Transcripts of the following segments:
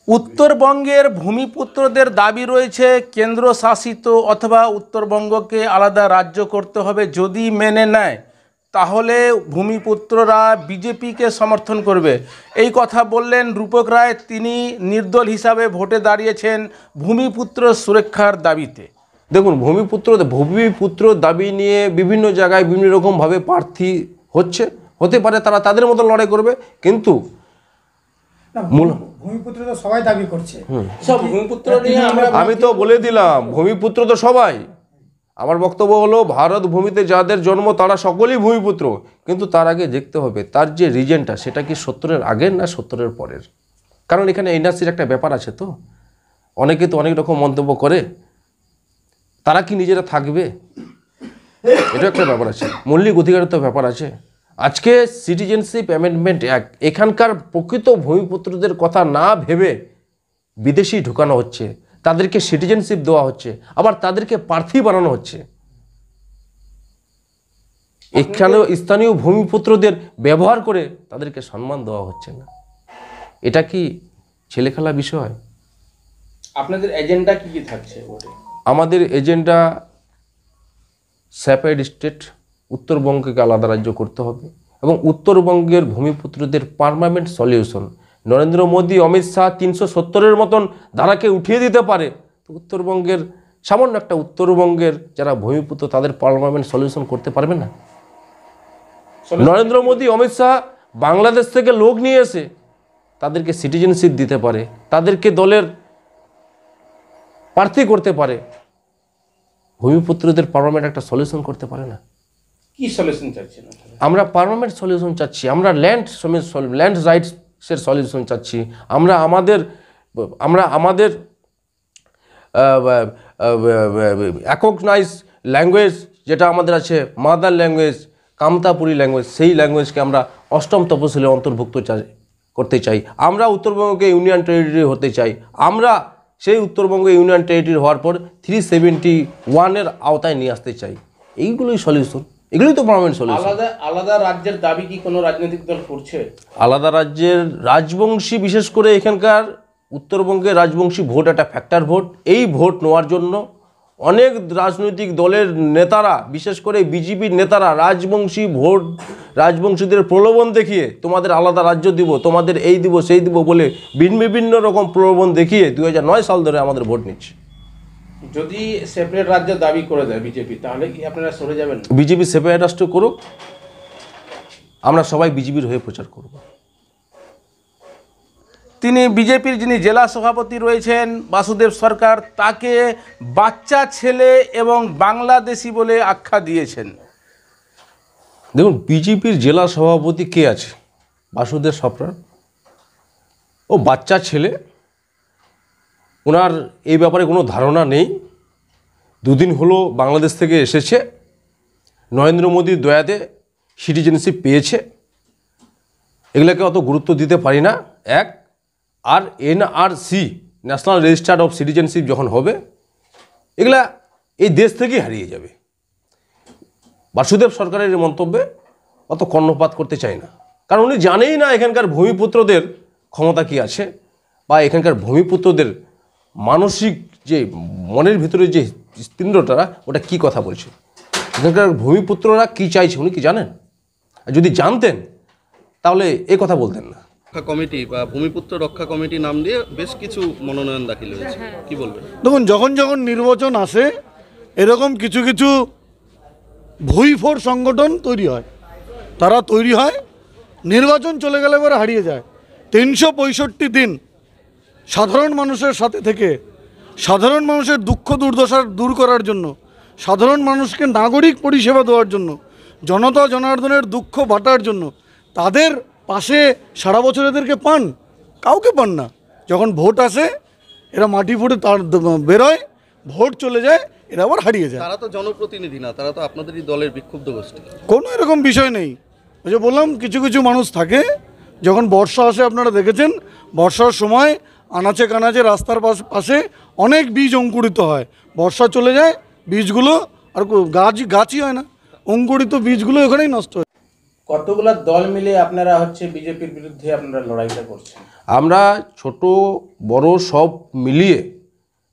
উত্তরবঙ্গের ভূমিপুত্রদের দাবি রয়েছে কেন্দ্রশাসিত অথবা উত্তরবঙ্গকে আলাদা রাজ্য করতে হবে। যদি মেনে নেয় তাহলে ভূমিপুত্ররা বিজেপিকে সমর্থন করবে। এই কথা বললেন রূপক রায়। তিনি নির্দল হিসাবে ভোটে দাঁড়িয়েছেন ভূমিপুত্র সুরক্ষার দাবিতে। দেখুন, ভূমিপুত্র দাবি নিয়ে বিভিন্ন জায়গায় বিভিন্ন রকমভাবে প্রার্থী হতে পারে, তারা তাদের মতো লড়াই করবে। কিন্তু ভূমিপুত্র তো সবাই দাবি করছে, সব ভূমিপুত্র নিয়ে আমি তো বলে দিলাম, ভূমিপুত্র তো সবাই। আমার বক্তব্য হলো, ভারত ভূমিতে যাদের জন্ম তারা সকলেই ভূমিপুত্র। কিন্তু তার আগে দেখতে হবে তার যে রিজনটা, সেটা কি 70-এর আগের না 70-এর পরের। কারণ এখানে এনআরসির একটা ব্যাপার আছে। তো অনেকে তো অনেক রকম মন্তব্য করে, তারা কি নিজেরা থাকবে, এটা একটা ব্যাপার আছে। মৌলিক অধিকারের তো ব্যাপার আছে। আজকে সিটিজেনশিপ অ্যামেন্ডমেন্ট অ্যাক্ট, এখানকার প্রকৃত ভূমিপুত্রদের কথা না ভেবে বিদেশি ঢুকানো হচ্ছে, তাদেরকে সিটিজেনশিপ দেওয়া হচ্ছে, আবার তাদেরকে প্রার্থী বানানো হচ্ছে। এখানেও স্থানীয় ভূমিপুত্রদের ব্যবহার করে তাদেরকে সম্মান দেওয়া হচ্ছে না। এটা কি ছেলেখেলা বিষয়? আপনাদের এজেন্ডা কি থাকছে? আমাদের এজেন্ডা সেপারেট স্টেট, উত্তরবঙ্গকে আলাদা রাজ্য করতে হবে এবং উত্তরবঙ্গের ভূমিপুত্রদের পার্মানেন্ট সলিউশন। নরেন্দ্র মোদী, অমিত শাহ 370-এর মতন ধারাকে উঠিয়ে দিতে পারে, তো উত্তরবঙ্গের সামান্য একটা উত্তরবঙ্গের যারা ভূমিপুত্র তাদের পার্মানেন্ট সলিউশন করতে পারবে না? নরেন্দ্র মোদী, অমিত শাহ বাংলাদেশ থেকে লোক নিয়ে এসে তাদেরকে সিটিজেনশিপ দিতে পারে, তাদেরকে দলের প্রার্থী করতে পারে। ভূমিপুত্রদের পার্মানেন্ট একটা সলিউশন করতে পারে না। কি সলিউশন চাচ্ছেন? আমরা পার্মানেন্ট সলিউশন চাচ্ছি। আমরা ল্যান্ড রাইটসের সলিউশন চাচ্ছি। আমরা আমাদের অ্যাকগনাইজ ল্যাঙ্গুয়েজ যেটা আমাদের আছে, মাদার ল্যাঙ্গুয়েজ, কামতাপুরী ল্যাঙ্গুয়েজ, সেই ল্যাঙ্গুয়েজকে আমরা 8ম তফসিলে অন্তর্ভুক্ত করতে চাই। আমরা উত্তরবঙ্গকে ইউনিয়ন টেরিটরি হতে চাই। আমরা সেই উত্তরবঙ্গ ইউনিয়ন টেরিটরি হওয়ার পর 371-এর আওতায় নিয়ে আসতে চাই। এইগুলোই সলিউশন, এগুলোই তো পার্মানেন্ট সলিউশন। আলাদা রাজ্যের দাবি কি কোনো রাজনৈতিক দল করছে? আলাদা রাজ্যের রাজবংশী, বিশেষ করে এখানকার উত্তরবঙ্গের রাজবংশী ভোট একটা ফ্যাক্টর ভোট। এই ভোট নেওয়ার জন্য অনেক রাজনৈতিক দলের নেতারা, বিশেষ করে বিজেপির নেতারা রাজবংশীদের প্রলোভন দেখিয়ে তোমাদের আলাদা রাজ্য দিব, তোমাদের এই দিব সেই দিব বলে বিভিন্ন রকম প্রলোভন দেখিয়ে 2009 সাল ধরে আমাদের ভোট নিচ্ছে। যদি সেপারেট রাজ্য দাবি করে দেয় বিজেপি, তাহলে কি আপনারা সরে যাবেন? বিজেপি সেপারেট রাষ্ট্র করুক, আমরা সবাই বিজেপির হয়ে প্রচার করব। তিনি বিজেপির যিনি জেলা সভাপতি রয়েছেন বাসুদেব সরকার, তাকে বাচ্চা ছেলে এবং বাংলাদেশি বলে আখ্যা দিয়েছেন। দেখুন, বিজেপির জেলা সভাপতি কে আছে? বাসুদেব সরকার। ও বাচ্চা ছেলে, ওনার এই ব্যাপারে কোনো ধারণা নেই। দুদিন হলো বাংলাদেশ থেকে এসেছে, নরেন্দ্র মোদীর দয়াতে সিটিজেনশিপ পেয়েছে। এগুলোকে অত গুরুত্ব দিতে পারি না। আর NRC, national register of citizenship যখন হবে, এগুলা এই দেশ থেকেই হারিয়ে যাবে। বাসুদেব সরকারের এই মন্তব্যে অত কর্ণপাত করতে চাই না, কারণ উনি জানেই না এখানকার ভূমিপুত্রদের ক্ষমতা কি আছে, বা এখানকার ভূমিপুত্রদের মানসিক যে মনের ভিতরে যে স্পিন্ডটা, ওটা কি কথা বলছে। এখানকার ভূমিপুত্ররা কি চাইছে উনি কি জানেন? যদি জানতেন তাহলে এ কথা বলতেন না। কমিটি বা ভূমিপুত্র রক্ষা কমিটি নাম দিয়ে বেশ কিছু মনোনয়ন দাখিল হয়েছে, কি বলবেন? দেখুন, যখন নির্বাচন আসে এরকম কিছু কিছু ভুইফোর সংগঠন তৈরি হয়। তারা তৈরি হয়, নির্বাচন চলে গেলে পরে হারিয়ে যায়। 365 দিন সাধারণ মানুষের সাথে থেকে সাধারণ মানুষের দুঃখ দুর্দশা দূর করার জন্য, সাধারণ মানুষকে নাগরিক পরিষেবা দেওয়ার জন্য, জনতা জনার্দনের দুঃখ বাটার জন্য তাদের পাশে সারা বছর এদেরকে পান? কাউকে পান না। যখন ভোট আসে এরা মাটি ফুটে তার বেরোয়, ভোট চলে যায়, এরা আবার হারিয়ে যায়। তারা তো জনপ্রতিনিধি না, তারা তো আপনাদেরই দলের বিক্ষুব্ধ গোষ্ঠী। কোনো এরকম বিষয় নেই। ওই যে বললাম, কিছু কিছু মানুষ থাকে, যখন বর্ষা আসে আপনারা দেখেছেন, বর্ষার সময় আনাচে কানাচে রাস্তার পাশে অনেক বীজ অঙ্কুরিত হয়। বর্ষা চলে যায়, বীজগুলো আর গাছই হয় না, অঙ্কুরিত বীজগুলো ওখানেই নষ্ট হয়। কতগুলো দল মিলে আপনারা হচ্ছে বিজেপির বিরুদ্ধে আপনারা লড়াইটা করছেন? আমরা ছোট বড় সব মিলিয়ে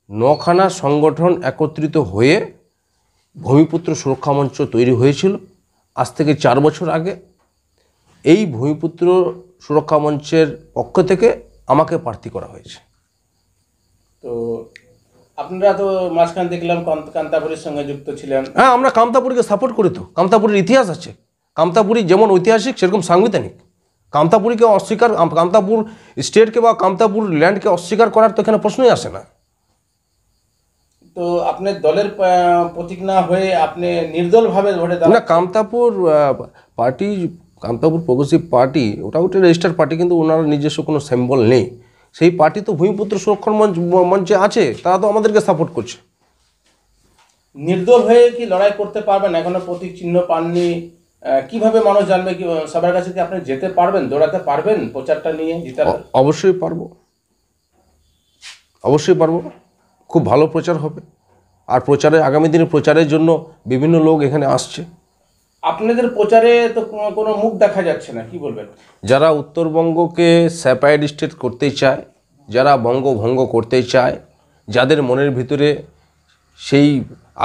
9খানা সংগঠন একত্রিত হয়ে ভূমিপুত্র সুরক্ষা মঞ্চ তৈরি হয়েছিল আজ থেকে 4 বছর আগে। এই ভূমিপুত্র সুরক্ষা মঞ্চের পক্ষ থেকে আমাকে প্রার্থী করা হয়েছে। তো আপনারা তো মাঝখান দেখলাম কান্তাপুরের সঙ্গে যুক্ত ছিলেন। হ্যাঁ, আমরা কামতাপুরীকে সাপোর্ট করি তো। কামতাপুরের ইতিহাস আছে, কামতাপুরী যেমন ঐতিহাসিক সেরকম সাংবিধানিক। কামতাপুরীকে অস্বীকার, কামতাপুর স্টেটকে বা কামতাপুর ল্যান্ডকে অস্বীকার করার তো এখানে প্রশ্নই আসে না। তো আপনার দলের প্রতীক না হয়ে আপনি নির্দলভাবে ভোটে দাঁড়ান? না, Kamtapur party, Kamtapur progressive party ওটা রেজিস্টার্ড পার্টি, কিন্তু ওনার নিজস্ব কোনো সিম্বল নেই। সেই পার্টি তো ভূমিপুত্র সুরক্ষা মঞ্চে আছে, তারা তো আমাদেরকে সাপোর্ট করছে। নির্দল হয়ে কি লড়াই করতে পারবেন? এখনো প্রতীক চিহ্ন পাননি, কিভাবে মানুষ জানবে? কি সবার কাছে কি আপনি যেতে পারবেন, দৌড়াতে পারবেন প্রচারটা নিয়ে জিতার? অবশ্যই পারবো, অবশ্যই পারবো। খুব ভালো প্রচার হবে। আর প্রচারে, আগামী দিনে প্রচারের জন্য বিভিন্ন লোক এখানে আসছে। আপনাদের প্রচারে তো কোনো মুখ দেখা যাচ্ছে না, কি বলবেন? যারা উত্তরবঙ্গকে সেপারেট স্টেট করতে চায়, যারা বঙ্গভঙ্গ করতে চায়, যাদের মনের ভিতরে সেই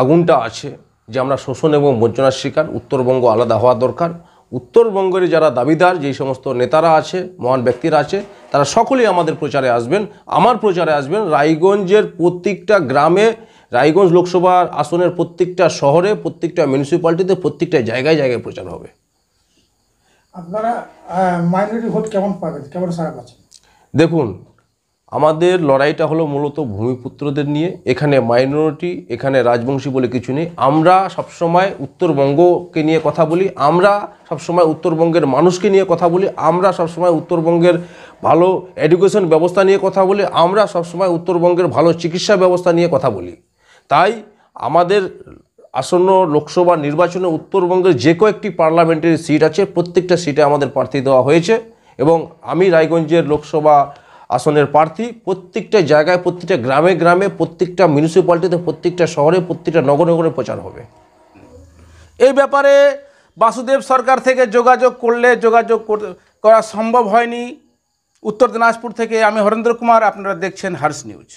আগুনটা আছে যে আমরা শোষণ এবং বঞ্চনার শিকার, উত্তরবঙ্গ আলাদা হওয়া দরকার। উত্তরবঙ্গের যারা দাবিদার, যেই সমস্ত নেতারা আছে, মহান ব্যক্তিরা আছে, তারা সকলেই আমাদের প্রচারে আসবেন, আমার প্রচারে আসবেন। রায়গঞ্জের প্রত্যেকটা গ্রামে, রায়গঞ্জ লোকসভা আসনের প্রত্যেকটা শহরে, প্রত্যেকটা মিউনিসিপ্যালিটিতে, প্রত্যেকটা জায়গায় জায়গায় প্রচার হবে। আপনারা মাইনরিটি ভোট কেমন পাবেন, কেমন সারা পাচ্ছেন? দেখুন, আমাদের লড়াইটা হলো মূলত ভূমিপুত্রদের নিয়ে। এখানে মাইনরিটি, এখানে রাজবংশী বলে কিছু নেই। আমরা সবসময় উত্তরবঙ্গকে নিয়ে কথা বলি, আমরা সবসময় উত্তরবঙ্গের মানুষকে নিয়ে কথা বলি, আমরা সবসময় উত্তরবঙ্গের ভালো এডুকেশন ব্যবস্থা নিয়ে কথা বলি, আমরা সবসময় উত্তরবঙ্গের ভালো চিকিৎসা ব্যবস্থা নিয়ে কথা বলি। তাই আমাদের আসন্ন লোকসভা নির্বাচনে উত্তরবঙ্গের যে কয়েকটি পার্লামেন্টারি সিট আছে, প্রত্যেকটা সিটে আমাদের প্রার্থী দেওয়া হয়েছে এবং আমি রায়গঞ্জের লোকসভা আসনের প্রার্থী। প্রত্যেকটা জায়গায়, প্রত্যেকটা গ্রামে গ্রামে, প্রত্যেকটা মিউনিসিপ্যালিটিতে, প্রত্যেকটা শহরে, প্রত্যেকটা নগরে নগরে প্রচার হবে। এই ব্যাপারে বাসুদেব সরকার থেকে যোগাযোগ করলে করা সম্ভব হয়নি। উত্তর দিনাজপুর থেকে আমি হরেন্দ্র কুমার, আপনারা দেখছেন হার্স নিউজ।